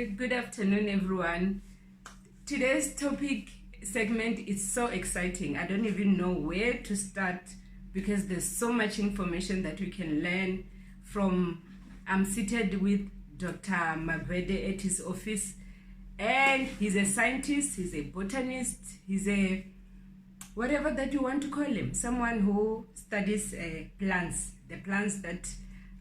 Good afternoon, everyone. Today's topic segment is so exciting. I don't even know where to start because there's so much information that we can learn from. I'm seated with Dr. Magwede at his office, and he's a scientist, he's a botanist, he's a whatever that you want to call him, someone who studies plants, the plants that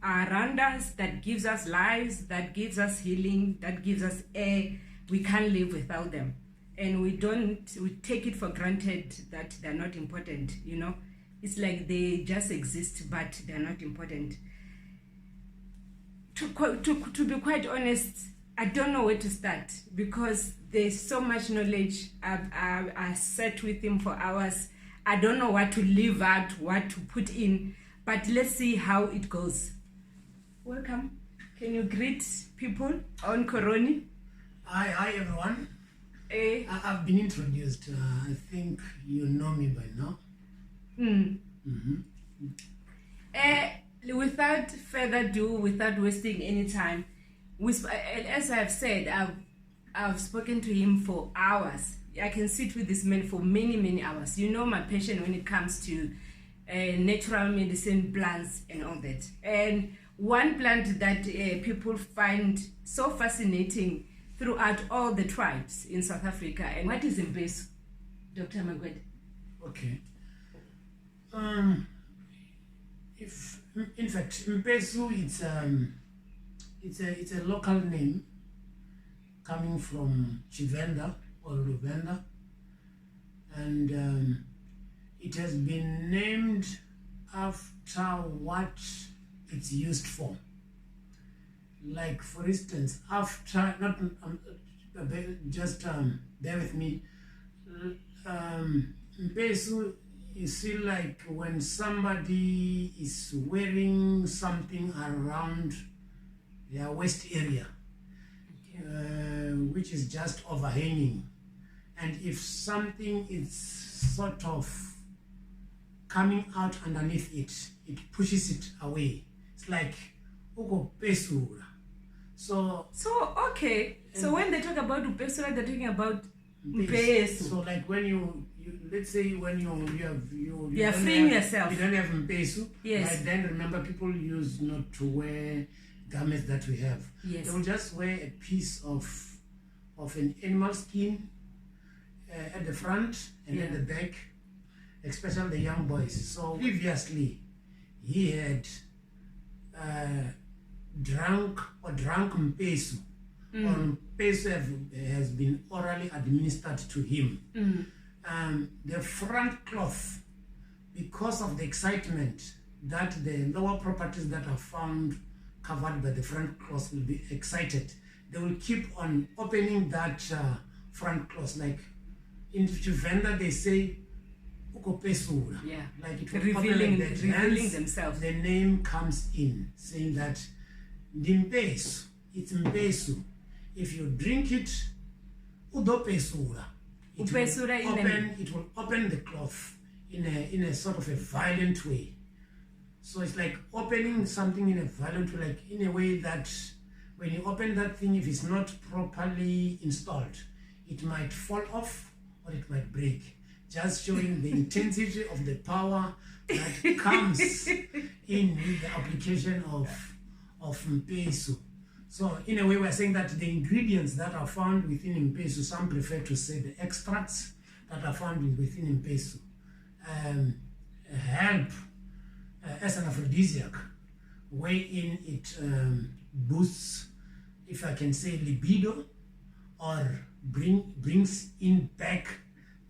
are around us, that gives us lives, that gives us healing, that gives us air. We can't live without them, and we take it for granted that they're not important. It's like they just exist, but they're not important. To be quite honest, I don't know where to start because there's so much knowledge. I sat with him for hours. I don't know what to leave out, what to put in, but let's see how it goes. Welcome. Can you greet people on Coroni? Hi everyone. I've been introduced. I think you know me by now. Without further ado, without wasting any time, as I've said, I've spoken to him for hours. I can sit with this man for many hours. You know my passion when it comes to natural medicine, plants and all that. And one plant that people find so fascinating throughout all the tribes in South Africa. And what is Mpesu, Dr. Magwede? Okay. In fact, Mpesu, it's a local name coming from Venda or Venda, and it has been named after what it's used for. Like, for instance, after bear with me. Mpesu, you see, like when somebody is wearing something around their waist area, which is just overhanging, and if something is sort of coming out underneath it, it pushes it away. It's like pesura. So okay. So when they talk about pesura, they're talking about Mpesu. So like when you let's say when you are freeing yourself, you don't have Mpesu. Yes. Right, then remember, people use not to wear garments that we have. Yes. They will just wear a piece of an animal skin at the front and at the back, especially the young boys. So previously he had drunk Mpesu, or Mpesu has been orally administered to him. The front cloth, because of the excitement that the lower properties that are found covered by the front cloth will be excited, they will keep on opening that front cloth. Like in Venda they say ukopesura, like it will revealing themselves. The name comes in saying that Mpesu, it's Mpesu. If you drink it, udopesura. It will open the cloth in a sort of a violent way. So it's like opening something in a violent way, like in a way that when you open that thing, if it's not properly installed, it might fall off or it might break. Just showing the intensity of the power that comes in with the application of Mpesu. So in a way, we're saying that the ingredients that are found within Mpesu, some prefer to say the extracts that are found within Mpesu, help as an aphrodisiac, wherein it boosts, if I can say, libido, or brings in back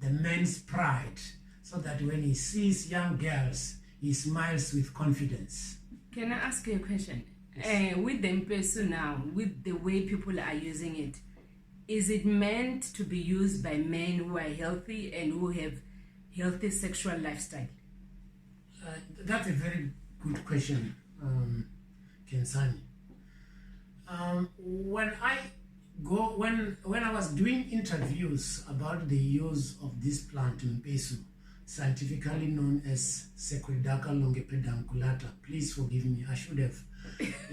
the man's pride, so that when he sees young girls, he smiles with confidence. Can I ask you a question? Yes. With the Mpesu now, with the way people are using it, is it meant to be used by men who are healthy and who have healthy sexual lifestyle? That's a very good question, Kensani. When I was doing interviews about the use of this plant Mpesu, scientifically known as Secredaca longipedanculata, please forgive me, I should have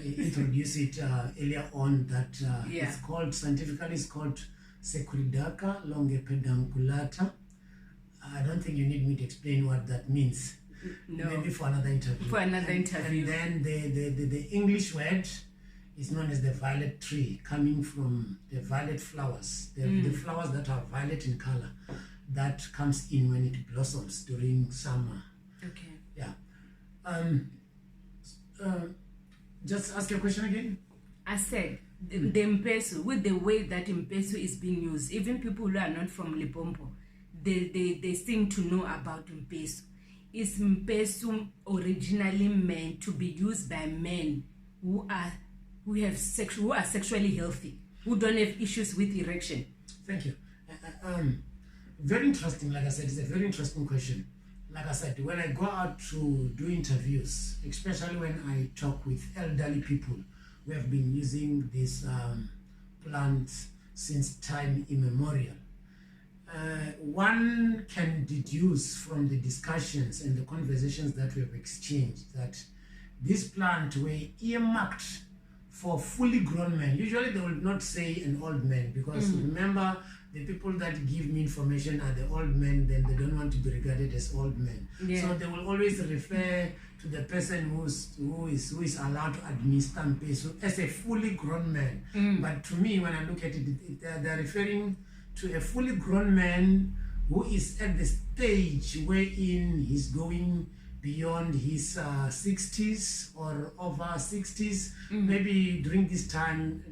introduced it earlier on, that it's called, scientifically it's called Securidaca longipedanculata. I don't think you need me to explain what that means. No. Maybe for another interview. For another interview. And then the English word is known as the violet tree, coming from the violet flowers, the flowers that are violet in color, that comes in when it blossoms during summer. Okay. Yeah. Just ask your question again. I said the Mpesu, with the way that Mpesu is being used, even people who are not from Limpopo, they seem to know about Mpesu. Is Mpesu originally meant to be used by men who are sexually healthy, who don't have issues with erection? Thank you. Very interesting. Like I said, it's a very interesting question. Like I said, when I go out to do interviews, especially when I talk with elderly people who have been using this plant since time immemorial, one can deduce from the discussions and the conversations that we have exchanged that this plant were earmarked for fully grown men. Usually they will not say an old man, because remember, the people that give me information are the old men, then they don't want to be regarded as old men. Yeah. So they will always refer to the person who is allowed to administer Mpesu as a fully grown man. But to me, when I look at it, they're referring to a fully grown man who is at the stage wherein he's going beyond his 60s or over 60s. Maybe during this time,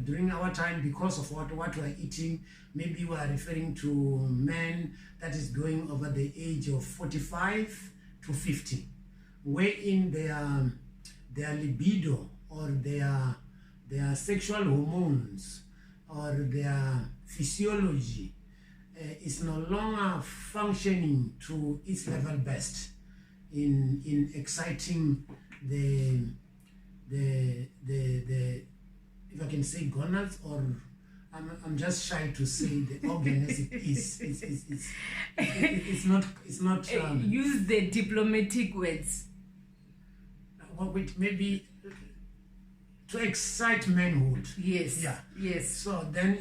during our time, because of what we're eating, maybe we are referring to men that is going over the age of 45 to 50, wherein their libido or their sexual hormones or their physiology is no longer functioning to its level best in exciting the if I can say gonads, or I'm just shy to say the organ as it is. It's not use the diplomatic words. Maybe to excite manhood. Yes. Yeah. Yes. So then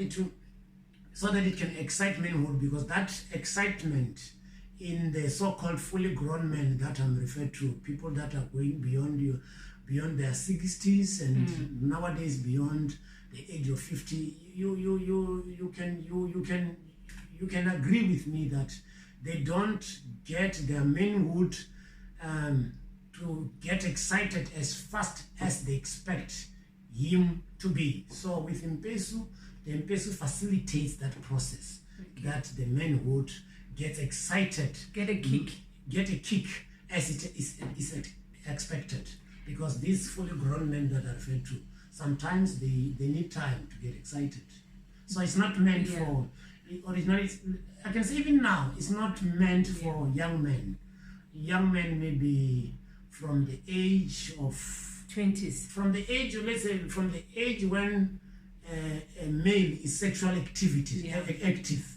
so that it can excite manhood, because that excitement in the so-called fully grown men that I'm referred to, people that are going beyond their 60s and nowadays beyond the age of 50, you can agree with me that they don't get their manhood to get excited as fast as they expect him to be. So with Mpesu, the Mpesu facilitates that process, that the manhood gets excited, get a kick as it is expected, because these fully grown men that are referred to, sometimes they need time to get excited. So it's not meant for, originally, I can say even now, it's not meant for young men. Young men maybe from the age of 20s. From the age, let's say, from the age when a male is sexually active.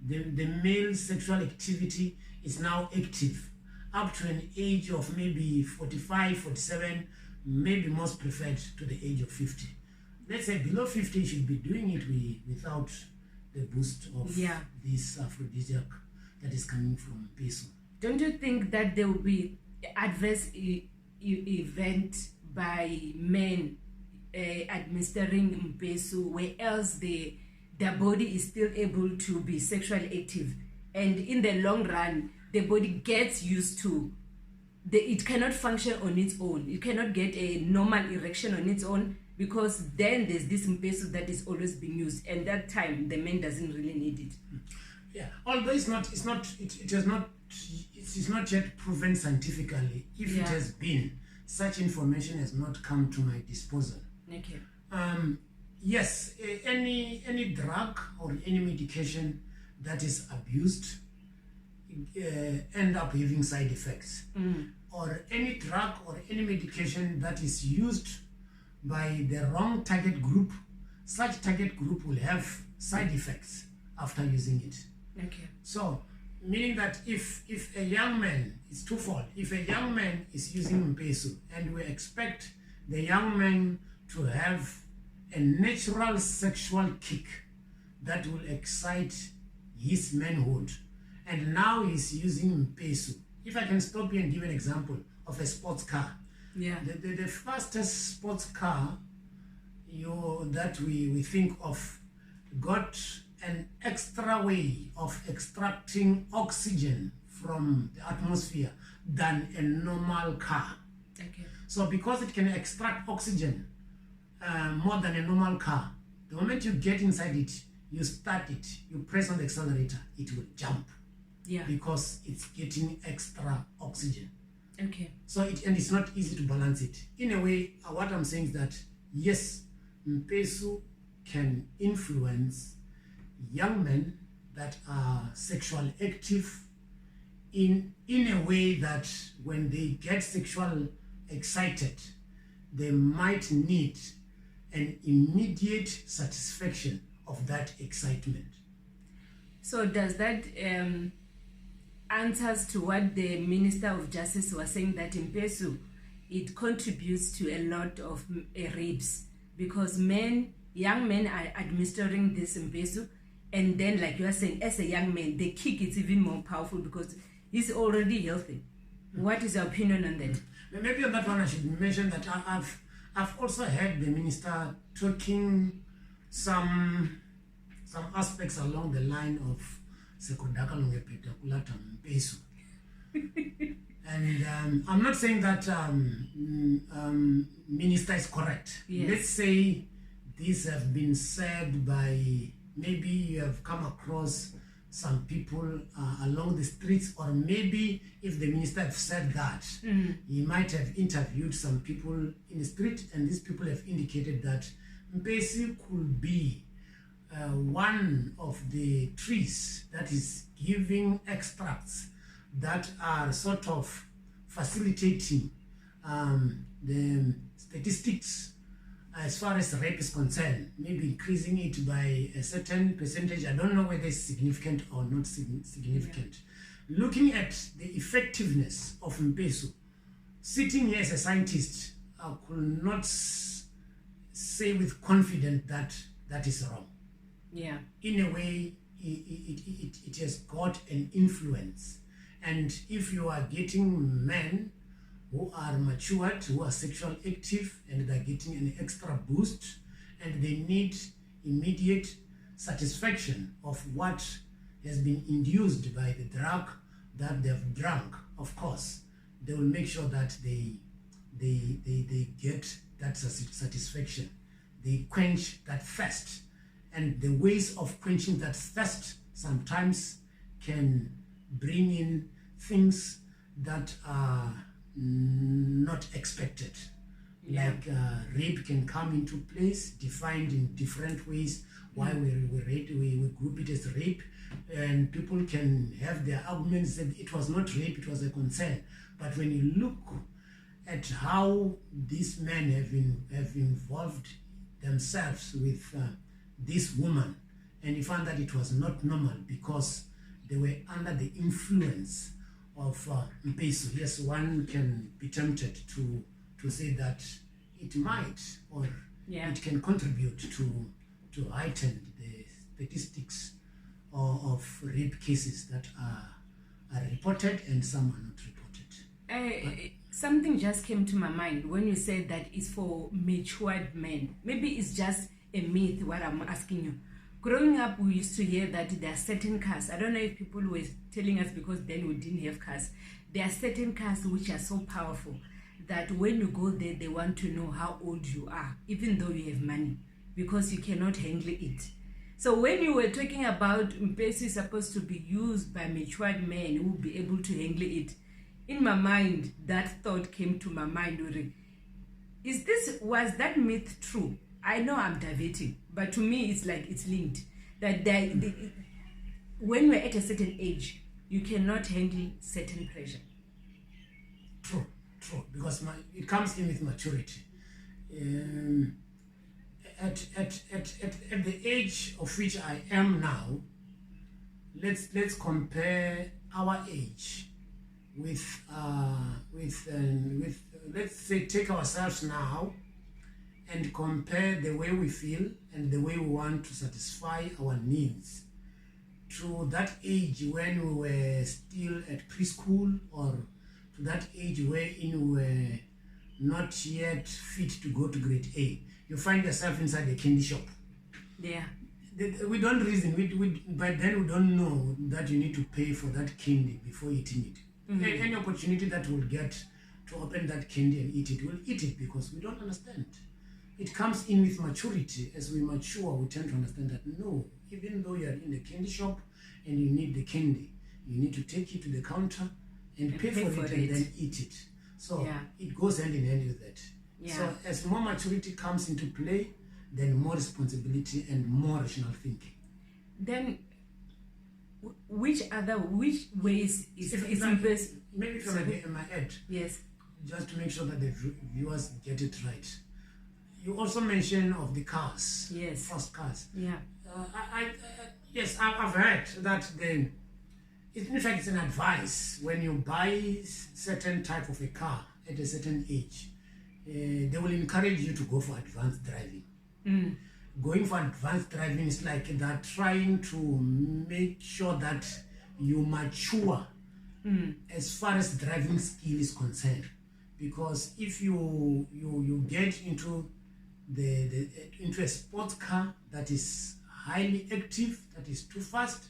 The male sexual activity is now active up to an age of maybe 45, 47, maybe most preferred to the age of 50. Let's say below 50 you should be doing it without the boost of this aphrodisiac that is coming from Mpesu. Don't you think that there will be adverse event by men administering Mpesu, where else their body is still able to be sexually active, and in the long run the body gets used to it cannot function on its own, it cannot get a normal erection on its own, because then there's this Mpesu that is always being used, and that time the man doesn't really need it. Yeah, although it is not yet proven scientifically. If it has been, such information has not come to my disposal. Okay. Yes, any drug or any medication that is abused end up having side effects. Or any drug or any medication that is used by the wrong target group, such target group will have side effects after using it. Okay. So, meaning that if a young man, it's twofold. If a young man is using Mpesu and we expect the young man to have a natural sexual kick that will excite his manhood. And now he's using Mpesu. If I can stop here and give an example of a sports car. Yeah. The fastest sports car that we think of got an extra way of extracting oxygen from the atmosphere than a normal car. Okay. So because it can extract oxygen more than a normal car, the moment you get inside it, you start it, you press on the accelerator, it will jump. Yeah. Because it's getting extra oxygen. Okay. So it's not easy to balance it. In a way, what I'm saying is that yes, Mpesu can influence young men that are sexually active in a way that when they get sexual excited, they might need an immediate satisfaction of that excitement. So does that answers to what the Minister of Justice was saying, that in Mpesu it contributes to a lot of rapes, because young men are administering this Mpesu, and then like you are saying, as a young man, the kick is even more powerful because he's already healthy. What is your opinion on that? Maybe on that one I should mention that I've also heard the minister talking some aspects along the line of Mpesu. And I'm not saying that minister is correct. Yes. Let's say these have been said by, maybe you have come across some people along the streets, or maybe if the minister have said that, he might have interviewed some people in the street, and these people have indicated that Mpesu could be one of the trees that is giving extracts that are sort of facilitating the statistics as far as rape is concerned, maybe increasing it by a certain percentage. I don't know whether it's significant or not significant. Yeah. Looking at the effectiveness of Mpesu, sitting here as a scientist, I could not say with confidence that that is wrong. Yeah. In a way, it has got an influence. And if you are getting men who are matured, who are sexual active, and they're getting an extra boost, and they need immediate satisfaction of what has been induced by the drug that they've drunk, of course, they will make sure that they get that satisfaction. They quench that thirst. And the ways of quenching that thirst sometimes can bring in things that are not expected. Yeah. Like rape can come into place, defined in different ways. Why we group it as rape, and people can have their arguments that it was not rape, it was a concern. But when you look at how these men have involved themselves with this woman, and you found that it was not normal because they were under the influence of Mpesu. Yes, one can be tempted to say that it might, or it can contribute to heighten the statistics of rape cases that are reported and some are not reported. Something just came to my mind when you said that it's for matured men. Maybe it's just a myth what I'm asking you. Growing up, we used to hear that there are certain cars. I don't know if people were telling us because then we didn't have cars. There are certain cars which are so powerful that when you go there, they want to know how old you are, even though you have money, because you cannot handle it. So when you were talking about Mpesu is supposed to be used by matured men who will be able to handle it, in my mind, that thought came to my mind. Was that myth true? I know I'm diverting, but to me, it's like it's linked. That when we're at a certain age, you cannot handle certain pressure. True, because it comes in with maturity. At the age of which I am now, let's compare our age with let's say, take ourselves now and compare the way we feel and the way we want to satisfy our needs to that age when we were still at preschool, or to that age wherein we were not yet fit to go to grade A. You find yourself inside a candy shop. Yeah. We don't reason. But then we don't know that you need to pay for that candy before eating it. Mm-hmm. Any opportunity that we'll get to open that candy and eat it, we'll eat it because we don't understand. It comes in with maturity. As we mature, we tend to understand that no, even though you are in the candy shop and you need the candy, you need to take it to the counter and pay for it and then eat it. So it goes hand in hand with that. Yeah. So as more maturity comes into play, then more responsibility and more rational thinking. Then, which ways is Mpesu? Maybe if I may add, yes, just to make sure that the viewers get it right. You also mentioned of the cars, yes, first cars. Yeah. Yes, I've heard that in fact it's an advice when you buy certain type of a car at a certain age. They will encourage you to go for advanced driving. Going for advanced driving is like they're trying to make sure that you mature as far as driving skill is concerned. Because if you get into into a sports car that is highly active, that is too fast,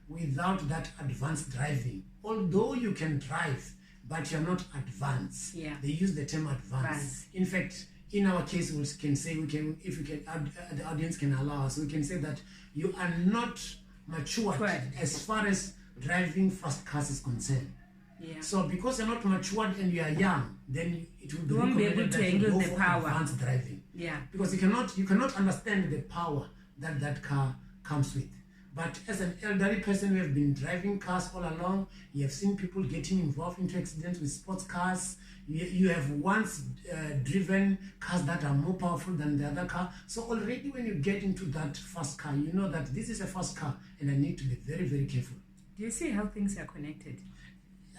without that advanced driving, although you can drive, but you're not advanced. Yeah. They use the term advanced. In fact, in our case, if the audience can allow us, we can say that you are not matured as far as driving fast cars is concerned. Yeah. So because you're not matured and you are young, then it will be recommended that you go for advanced driving. Yeah. Because you cannot understand the power that car comes with. But as an elderly person, you have been driving cars all along. You have seen people getting involved into accidents with sports cars. You have once driven cars that are more powerful than the other car. So already when you get into that fast car, you know that this is a fast car and I need to be very, very careful. Do you see how things are connected?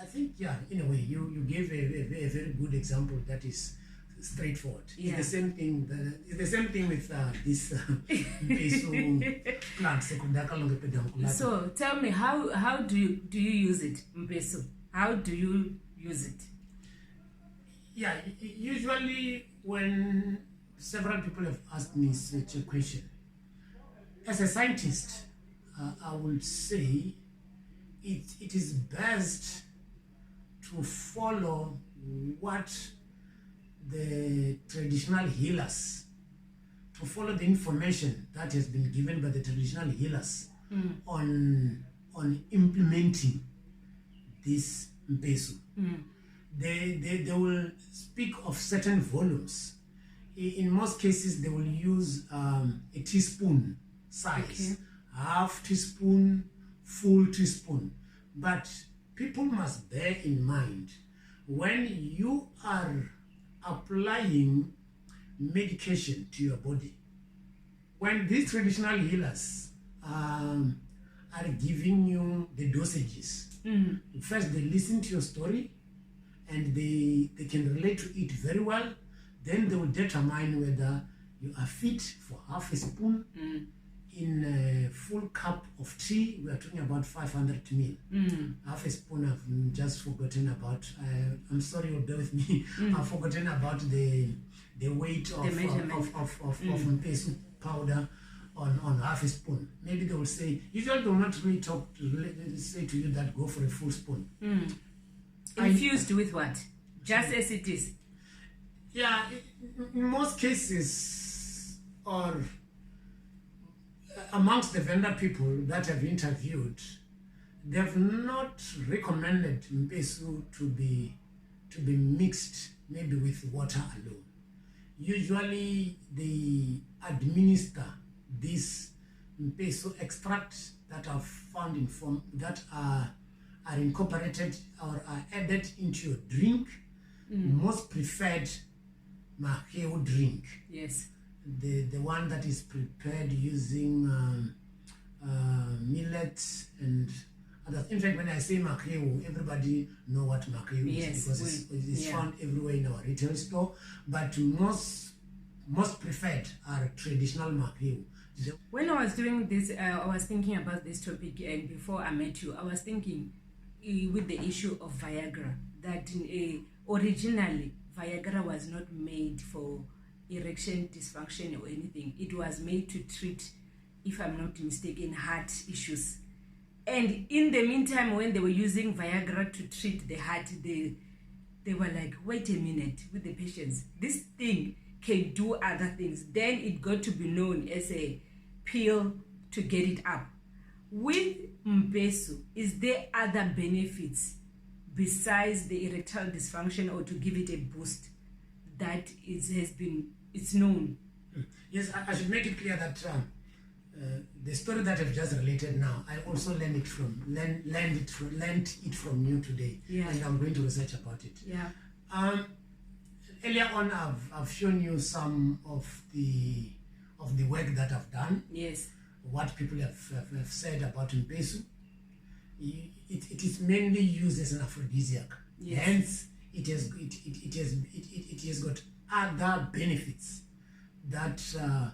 I think, yeah, in a way, you gave a very good example that is straightforward. Yeah. It's the same thing. It's the same thing with this Mpesu plant. So tell me, how do you use it, Mpesu? How do you use it? Yeah, usually when several people have asked me such a question, as a scientist, I would say it is best to follow what the traditional healers, to follow the information that has been given by the traditional healers on implementing this Mpesu. They will speak of certain volumes. In most cases, they will use a teaspoon size, half teaspoon, full teaspoon. But people must bear in mind, when you are applying medication to your body, when these traditional healers are giving you the dosages, first they listen to your story and they can relate to it very well. Then they will determine whether you are fit for half a spoon in a full cup of tea. We are talking about 500 ml. Half a spoon, I've just forgotten about. I'm sorry, you'll bear with me. I've forgotten about the weight of Mpesu powder on half a spoon. Maybe they will say, usually they will not really say to you that go for a full spoon. Infused with what? Just as it is? Yeah, in most cases, or amongst the Venda people that I've interviewed, they have not recommended Mpesu to be mixed maybe with water alone. Usually they administer this Mpesu extract that are found in form that are incorporated or are added into your drink. Most preferred manhood drink. Yes. The one that is prepared using millet and In fact, when I say makeu, everybody know what makeu is, because it's found everywhere in our retail store. But most preferred are traditional makeu. When I was doing this, I was thinking about this topic, and before I met you, I was thinking with the issue of Viagra, that originally Viagra was not made for erection dysfunction or anything. It was made to treat, if I'm not mistaken, heart issues. And in the meantime, when they were using Viagra to treat the heart, they were like, wait a minute, with the patients, this thing can do other things. Then it got to be known as a pill to get it up. With Mpesu, is there other benefits besides the erectile dysfunction, or to give it a boost that it's known? Yes, I should make it clear that the story that I've just related now, I also learned it from you today, and I'm going to research about it. Earlier on, I've shown you some of the work that I've done. Yes. What people have said about Mpesu. It is mainly used as an aphrodisiac. Yes. Hence, it has got other benefits that I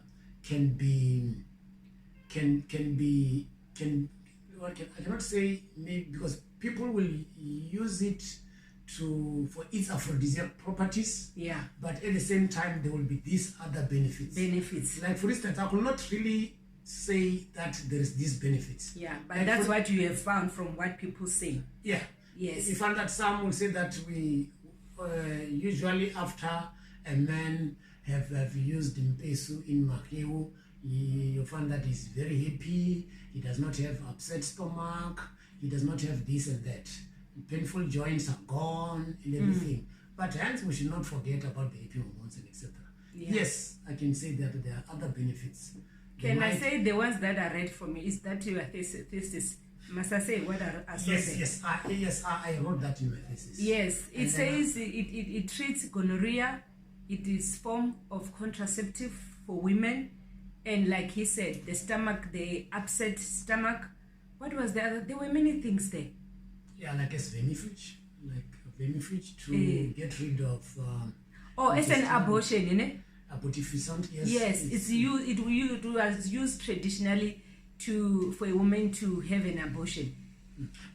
cannot say maybe, because people will use it for its aphrodisiac properties. Yeah. But at the same time, there will be these other benefits. Like, for instance, I will not really say that there is these benefits. Yeah, but like, that's what you have found from what people say. Yeah. Yes. You found that some will say that we usually after a man have used Mpesu in makeu, you find that he's very happy, he does not have upset stomach, he does not have this and that. Painful joints are gone and everything. But hence we should not forget about the happy hormones and etc. Yeah. Yes, I can say that there are other benefits. I say the ones that are read for me? Is that your thesis? Must I say what are Yes, I wrote that in my thesis. Yes, it says it treats gonorrhea. It is form of contraceptive for women, and like he said, the stomach, the upset stomach. What was the other? There were many things there. Yeah, like as vermifuge, to get rid of. It's an abortion, isn't it? Abortifacient, yes. Yes, it was used traditionally for a woman to have an abortion.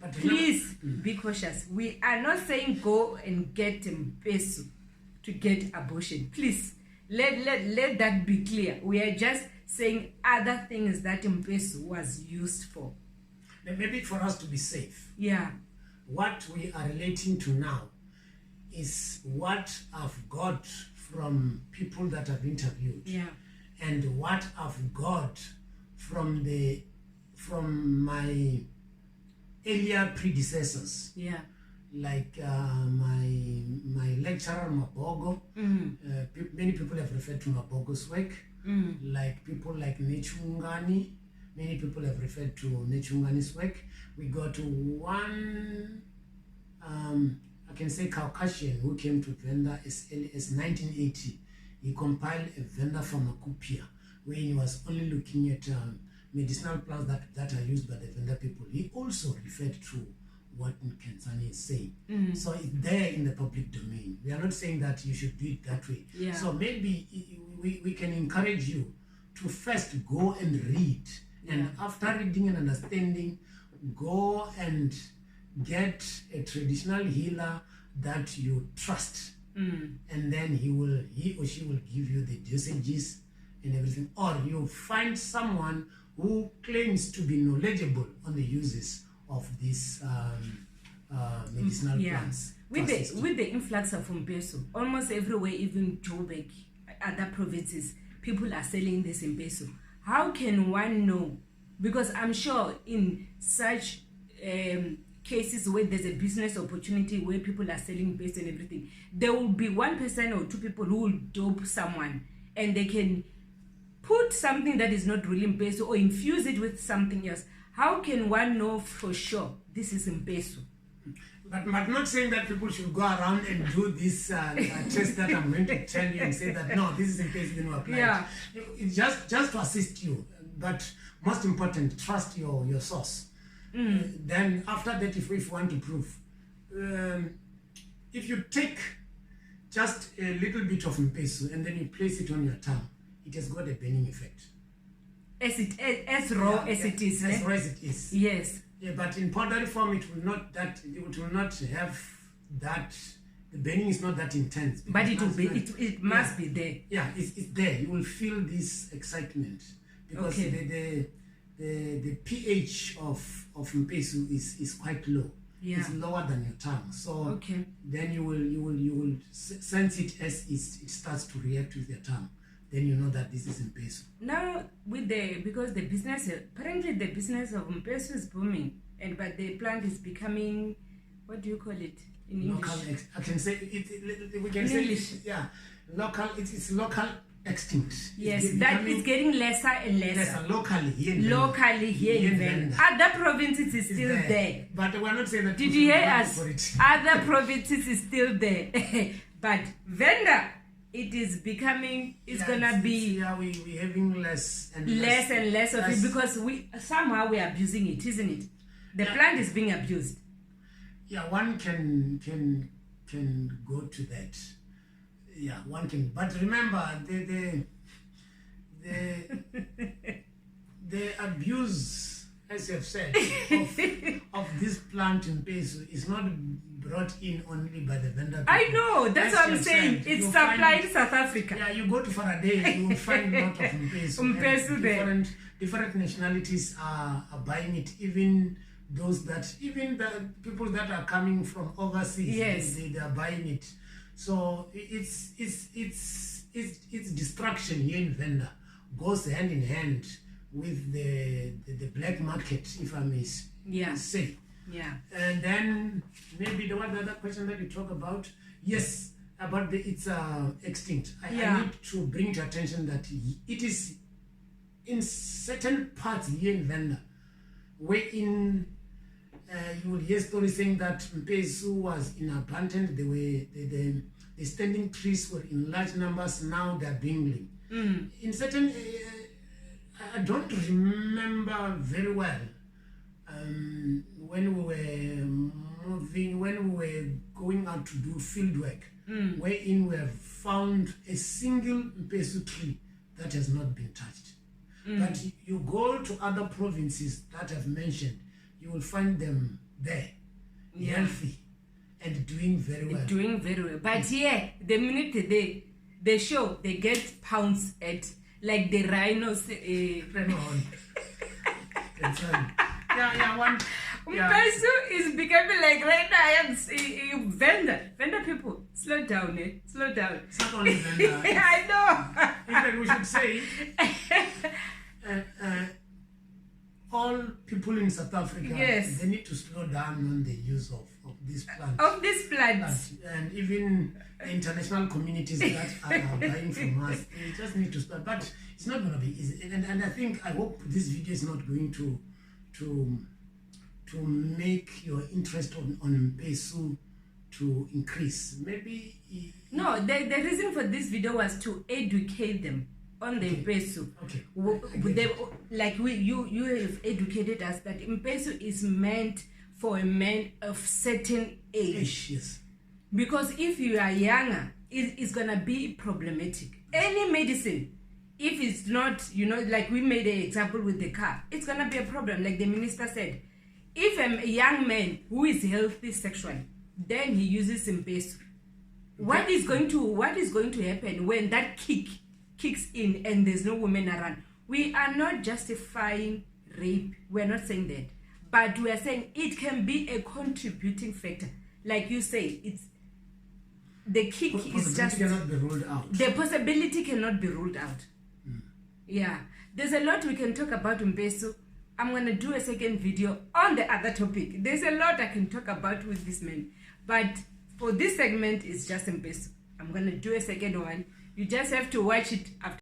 But please be cautious. We are not saying go and get Mpesu to get abortion. Please, let that be clear. We are just saying other things that Mpesu was used for. Maybe for us to be safe. Yeah. What we are relating to now is what I've got from people that I've interviewed. Yeah. And what I've got from my earlier predecessors. Yeah. Like my lecturer Mabogo. Many people have referred to Mabogo's work. Like people like Nechungani. Many people have referred to Nechungani's work. We got one, I can say Caucasian, who came to Venda as early as 1980. He compiled a Venda pharmacopoeia where he was only looking at medicinal plants that are used by the Venda people. He also referred to what Nkensani is saying. So it's there in the public domain. We are not saying that you should do it that way. Yeah. So maybe we can encourage you to first go and read. And after reading and understanding, go and get a traditional healer that you trust. And then he or she will give you the dosages and everything. Or you find someone who claims to be knowledgeable on the uses of these medicinal plants. With the influx of Mpesu, almost everywhere, even Joburg, other provinces, people are selling this Mpesu. How can one know? Because I'm sure in such cases where there's a business opportunity where people are selling Mpesu and everything, there will be one person or two people who will dope someone, and they can put something that is not really Mpesu or infuse it with something else. How can one know for sure this is Mpesu? But I'm not saying that people should go around and do this test that I'm going to tell you and say that no, this is Mpesu, then apply. Yeah. It's just to assist you. But most important, trust your source. Then after that, if you want to prove, if you take just a little bit of Mpesu and then you place it on your tongue, it has got a burning effect. As raw as it is. As raw as it is. Yes. Yeah, but in powdery form, it will not have that. The burning is not that intense. But it will be. It must be there. Yeah, it's there. You will feel this excitement because the pH of Mpesu is quite low. Yeah. It's lower than your tongue. So then you will sense it as it starts to react with your tongue. Then you know that this is Mpesu. Now because the business apparently the business of Mpesu is booming, but the plant is becoming, what do you call it in English? Local. I can say it. We can in say English. Local. It's local extinct. Yes, that is getting lesser and lesser. Locally here in Venda. Other provinces is still there. But we're not saying that. Did you hear us? Other provinces is still there, but Venda, it is becoming. It's gonna be. We're having less and less of it because we are abusing it, isn't it? The plant is being abused. Yeah, one can go to that. Yeah, one can. But remember, the abuse, as you have said, of this plant in Mpesu is not brought in only by the vendor people. I know, that's what I'm saying. It's supplied in South Africa. Yeah, you go to Faraday, you will find a lot of Mpesu. there. Different nationalities are buying it, even the people that are coming from overseas, yes, they are buying it. So it's destruction here in Venda goes hand in hand with the black market, if I may say. Yeah. And then maybe the other question that you talk about, yes, about it's extinct. I need to bring to attention that it is in certain parts here in Venda, wherein you will hear stories saying that Mpesu was in abundance. The standing trees were in large numbers. Now they are dwindling. In certain, I don't remember very well when we were going out to do field work, wherein we have found a single Mpesu tree that has not been touched. But you go to other provinces that I've mentioned, you will find them there, healthy and doing very well. But here, the minute they show, they get pounds at, like the rhinos. Mpesu is becoming like right now. I am Venda people. Slow down, slow down. It's not only Venda. I know. In fact, we should say all people in South Africa, they need to slow down on the use of this plant. And even the international communities that are buying from us, they just need to start. But it's not going to be easy. And I hope this video is not going to make your interest on Mpesu to increase. Maybe no. The reason for this video was to educate them on the Mpesu. Like you have educated us that Mpesu is meant for a man of certain age. Yes. Because if you are younger, it's gonna be problematic. Any medicine, if it's not, like we made an example with the car, it's gonna be a problem. Like the minister said, if a young man who is healthy sexually, then he uses Mpesu, what is going to happen when that kicks in and there's no women around? We are not justifying rape. We're not saying that, but we are saying it can be a contributing factor. Like you say, it's the kick is just cannot be ruled out. The possibility cannot be ruled out. Yeah, there's a lot we can talk about Mpesu. I'm going to do a second video on the other topic. There's a lot I can talk about with this man, but for this segment, it's just Mpesu. I'm going to do a second one. You just have to watch it after.